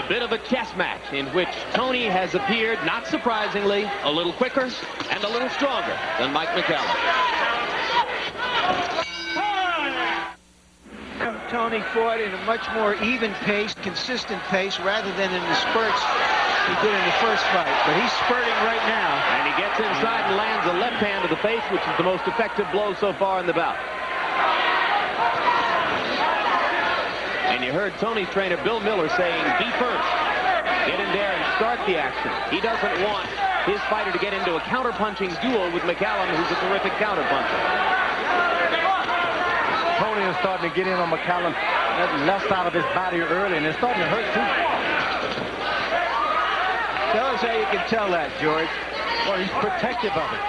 A bit of a chess match in which Toney has appeared, not surprisingly, a little quicker and a little stronger than Mike McCallum. Toney fought in a much more even pace, consistent pace, rather than in the spurts he did in the first fight. But he's spurting right now. And he gets inside and lands a left hand to the face, which is the most effective blow so far in the bout. And you heard Toney's trainer, Bill Miller, saying, be first. Get in there and start the action. He doesn't want his fighter to get into a counter-punching duel with McCallum, who's a terrific counter-puncher. Toney is starting to get in on McCallum, that left side of his body early, and it's starting to hurt, too. Tell us how you can tell that, George. Well, he's protective of it.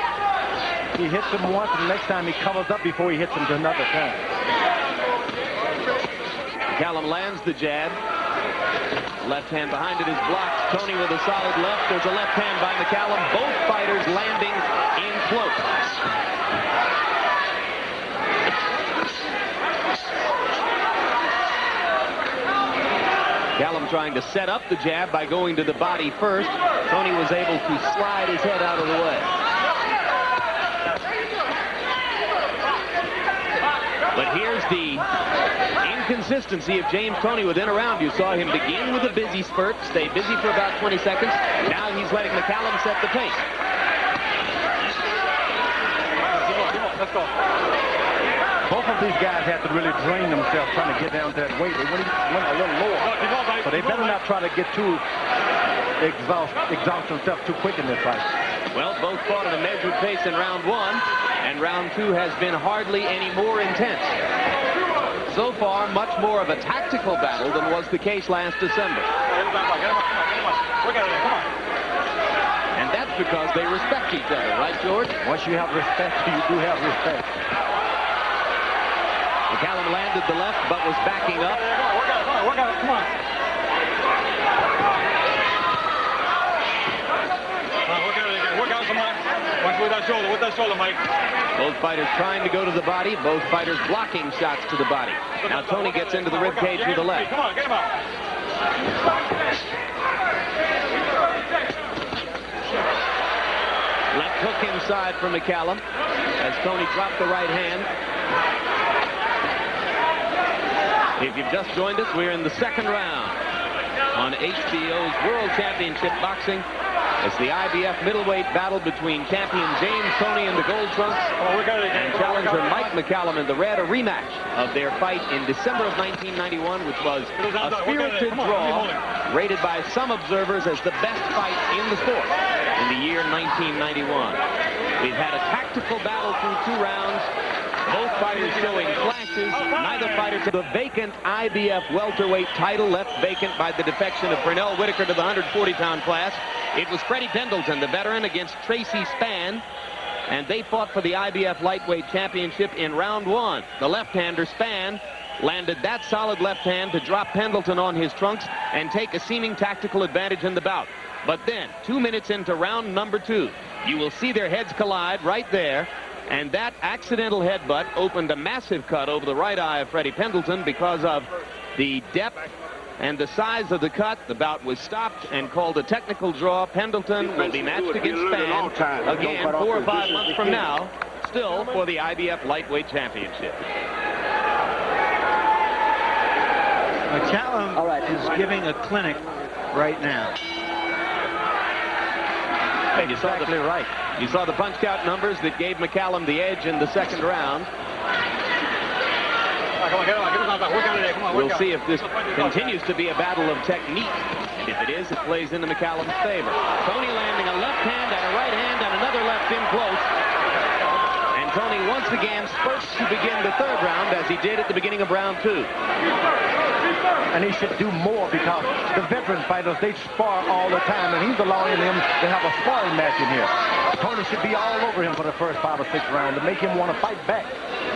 He hits him once, and the next time he covers up before he hits him another time. McCallum lands the jab. Left hand behind it is blocked. Toney with a solid left. There's a left hand by McCallum. Both fighters landing in close. McCallum trying to set up the jab by going to the body first. Toney was able to slide his head out of the way. But here's the inconsistency of James Toney within a round. You saw him begin with a busy spurt, stay busy for about 20 seconds. Now he's letting McCallum set the pace. Let's go. Both of these guys have to really drain themselves trying to get down to that weight. They went a little lower. But they better not try to get too exhaust themselves too quick in this fight. Well, both fought at a measured pace in round one, and round two has been hardly any more intense. So far, much more of a tactical battle than was the case last December. And that's because they respect each other, right, George? Once you have respect, you do have respect. McCallum landed the left, but was backing up. Work out, come on. Work out, come on. Watch with that shoulder, Mike. Both fighters trying to go to the body. Both fighters blocking shots to the body. Now Toney gets into the ribcage with the left. Come on, get him out. Left hook inside from McCallum as Toney dropped the right hand. If you've just joined us, we're in the second round on HBO's World Championship Boxing. It's the IBF middleweight battle between champion James Toney in the gold trunks and challenger Mike McCallum in the red, a rematch of their fight in December of 1991, which was a spirited draw, rated by some observers as the best fight in the sport in the year 1991. We've had a tactical battle through 2 rounds. Both fighters showing flashes. Neither fighter to the vacant IBF welterweight title, left vacant by the defection of Pernell Whitaker to the 140-pound class. It was Freddie Pendleton, the veteran, against Tracy Spann, and they fought for the IBF lightweight championship in round 1. The left-hander Spann landed that solid left hand to drop Pendleton on his trunks and take a seeming tactical advantage in the bout. But then, 2 minutes into round number 2, you will see their heads collide right there. And that accidental headbutt opened a massive cut over the right eye of Freddie Pendleton because of the depth and the size of the cut. The bout was stopped and called a technical draw. Pendleton will be matched against Spann again 4 or 5 months from now, still for the IBF lightweight championship. McCallum is giving a clinic right now. You saw You saw the punch count numbers that gave McCallum the edge in the second round. We'll see if this continues to be a battle of technique. And if it is, it plays into McCallum's favor. Toney landing a left hand and a right hand and another left in close. And Toney once again spurts to begin the third round as he did at the beginning of round 2. And he should do more because the veteran fighters, they spar all the time, and he's allowing them to have a sparring match in here. Toney should be all over him for the first 5 or 6 rounds to make him want to fight back,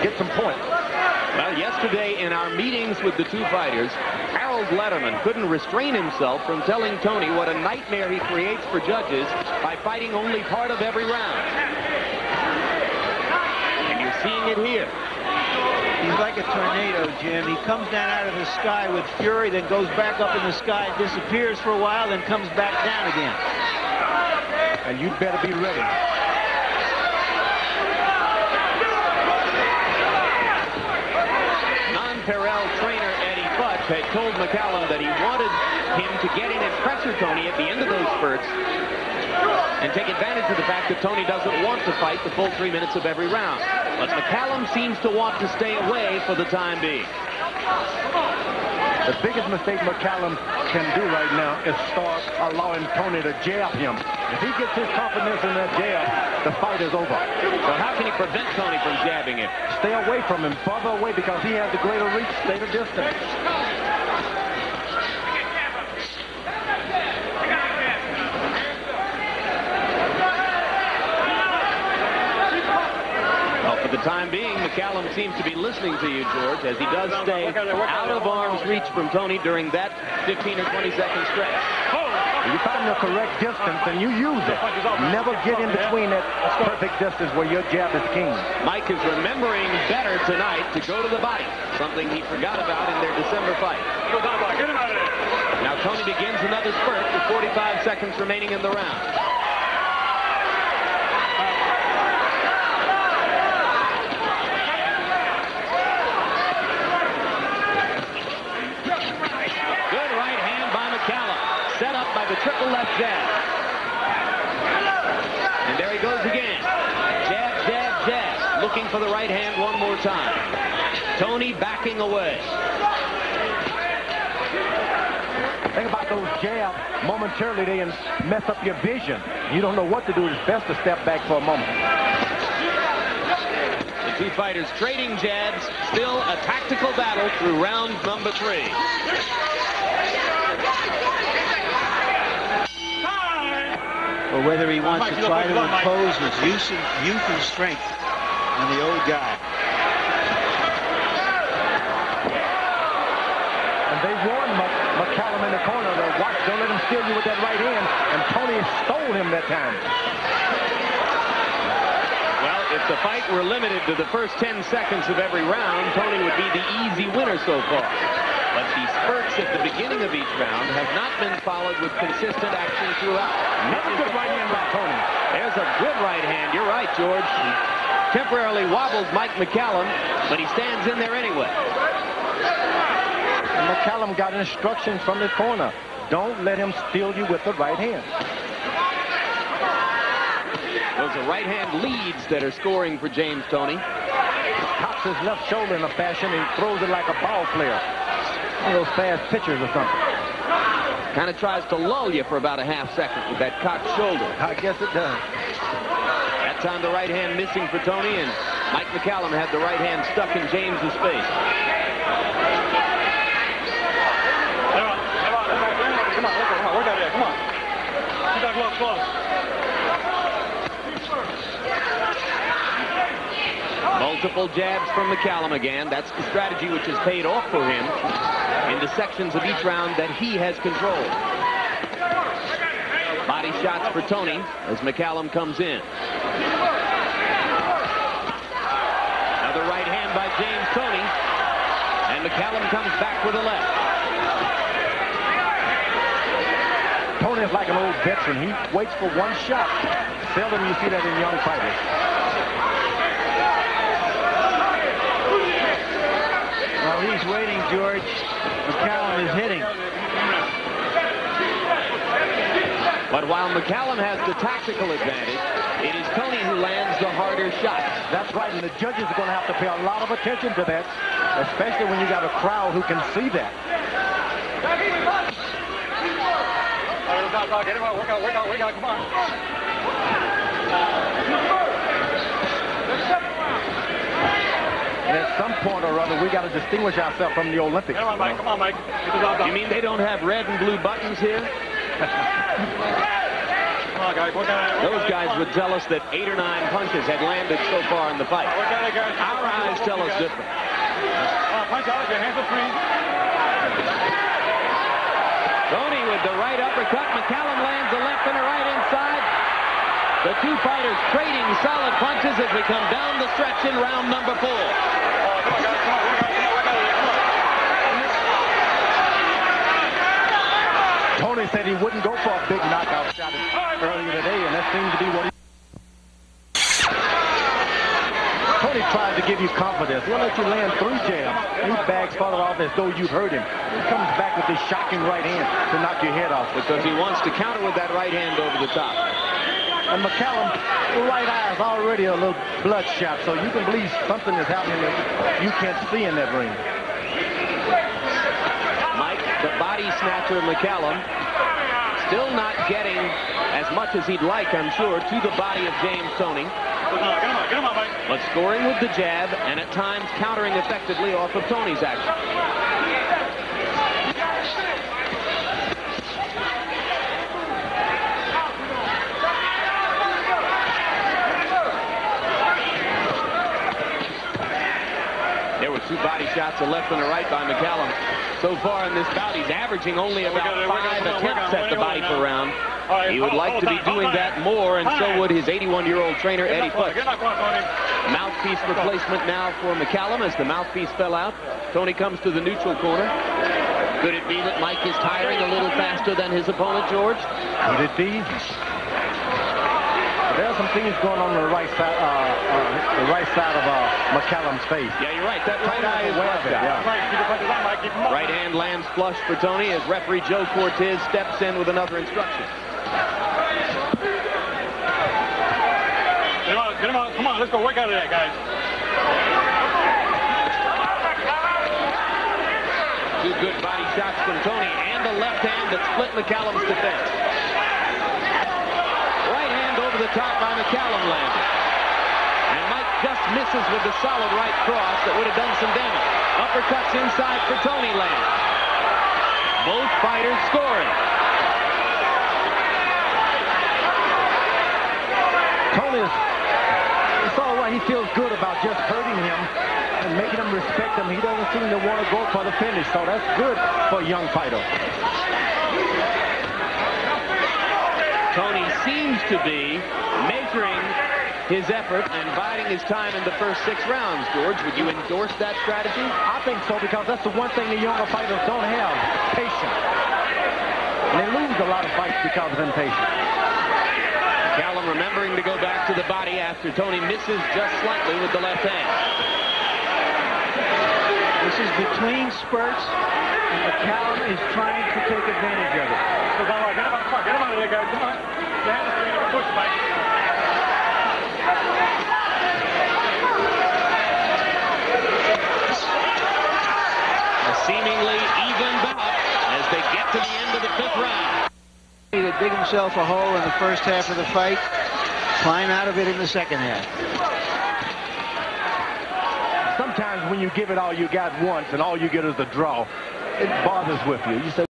get some points. Well, yesterday in our meetings with the 2 fighters, Harold Letterman couldn't restrain himself from telling Toney what a nightmare he creates for judges by fighting only part of every round. And you're seeing it here. He's like a tornado, Jim. He comes down out of the sky with fury, then goes back up in the sky, disappears for a while, then comes back down again. And you better be ready. Non-Perel trainer Eddie Futch had told McCallum that he wanted him to get in and pressure Toney at the end of those spurts and take advantage of the fact that Toney doesn't want to fight the full 3 minutes of every round. But McCallum seems to want to stay away for the time being. The biggest mistake McCallum can do right now is start allowing Toney to jab him. If he gets his confidence in that jab, the fight is over. So how can he prevent Toney from jabbing him? Stay away from him, further away, because he has the greater reach, stay the distance. For the time being, McCallum seems to be listening to you, George, as he does stay out of arm's reach from Toney during that 15 or 20-second stretch. You find the correct distance and you use it. Never get in between that perfect distance where your jab is king. Mike is remembering better tonight to go to the body, something he forgot about in their December fight. Now Toney begins another spurt with 45 seconds remaining in the round. Set up by the triple left jab. And there he goes again. Jab, jab, jab. Looking for the right hand one more time. Toney backing away. Think about those jabs. Momentarily, they mess up your vision. You don't know what to do. It's best to step back for a moment. The two fighters trading jabs. Still a tactical battle through round number 3. Or whether he wants to try to impose his youth and strength on the old guy. And they warned McCallum in the corner to watch, don't let him steal you with that right hand. And Toney stole him that time. Well, if the fight were limited to the first 10 seconds of every round, Toney would be the easy winner so far. But the spurts at the beginning of each round have not been followed with consistent action throughout. Another good right hand by Toney. There's a good right hand. You're right, George. He temporarily wobbles Mike McCallum, but he stands in there anyway. And McCallum got instructions from his corner. Don't let him steal you with the right hand. Those are right hand leads that are scoring for James Toney. Cocks his left shoulder in a fashion and throws it like a ball player. One of those fast pitchers or something. Kind of tries to lull you for about a half second with that cocked shoulder. I guess it does. That time the right hand missing for Toney, and Mike McCallum had the right hand stuck in James's face. Come on, work out there, come on. Keep that glove close. Multiple jabs from McCallum again. That's the strategy which has paid off for him in the sections of each round that he has controlled. Body shots for Toney as McCallum comes in. Another right hand by James Toney. And McCallum comes back with a left. Toney is like an old veteran. He waits for one shot. Seldom you see that in young fighters. While he's waiting, George, McCallum is hitting. But while McCallum has the tactical advantage, it is Toney who lands the harder shots. That's right, and the judges are going to have to pay a lot of attention to that, especially when you got a crowd who can see that. Get him out, work out, come on. And at some point or other, we got to distinguish ourselves from the Olympics. Come on, Mike. Come on, Mike. You mean they don't have red and blue buttons here? Come on, guys. Those guys would tell us that 8 or 9 punches had landed so far in the fight. Our eyes tell us different. Punch out, your hands are free. Toney with the right uppercut. McCallum lands a left and a right inside. The two fighters trading solid punches as we come down the stretch in round number 4. Come on, guys. Come on. Work out of here. Come on. Toney said he wouldn't go for a big knockout shot earlier today, and that seems to be what he... Toney tries to give you confidence. He'll let you land 3 jabs. He bags farther off as though you've hurt him. He comes back with this shocking right hand to knock your head off. Because he wants to counter with that right hand over the top. And McCallum's right eye is already a little bloodshot, so you can believe something is happening that you can't see in that ring. Mike, the body snatcher McCallum, still not getting as much as he'd like, I'm sure, to the body of James Toney. Get him on, Mike. But scoring with the jab and at times countering effectively off of Toney's action. There were 2 body shots, a left and a right by McCallum. So far in this bout, he's averaging only about 5 attempts at the body per round. He would like to be doing that more, and so would his 81-year-old trainer, Eddie Futch. Mouthpiece replacement now for McCallum as the mouthpiece fell out. Toney comes to the neutral corner. Could it be that Mike is tiring a little faster than his opponent, George? Could it be? There's some things going on the right side of McCallum's face. Yeah, you're right. That right eye is aware of it. Yeah. Right hand lands flush for Toney as referee Joe Cortez steps in with another instruction. Get him on. Come on, let's go work out of that, guys. 2 good body shots from Toney and a left hand that split McCallum's defense. Right hand over the top by McCallum landed. And Mike just misses with the solid right cross that would have done some damage. Uppercuts inside for Toney land. Both fighters scoring. Toney it's all right. He feels good about just hurting him and making him respect him. He doesn't seem to want to go for the finish, so that's good for a young fighter. Toney seems to be measuring his effort and biding his time in the first 6 rounds. George, would you endorse that strategy? I think so, because that's the one thing the younger fighters don't have, patience. And they lose a lot of fights because of impatience. McCallum remembering to go back to the body after Toney misses just slightly with the left hand. This is between spurts, and McCallum is trying to take advantage of it. So, come on, get him out of there, guys. Come on. Push, Mike. A seemingly even bout as they get to the end of the 5th round. To dig himself a hole in the first half of the fight, climb out of it in the second half. Sometimes when you give it all you got once and all you get is a draw, it bothers with you. You say,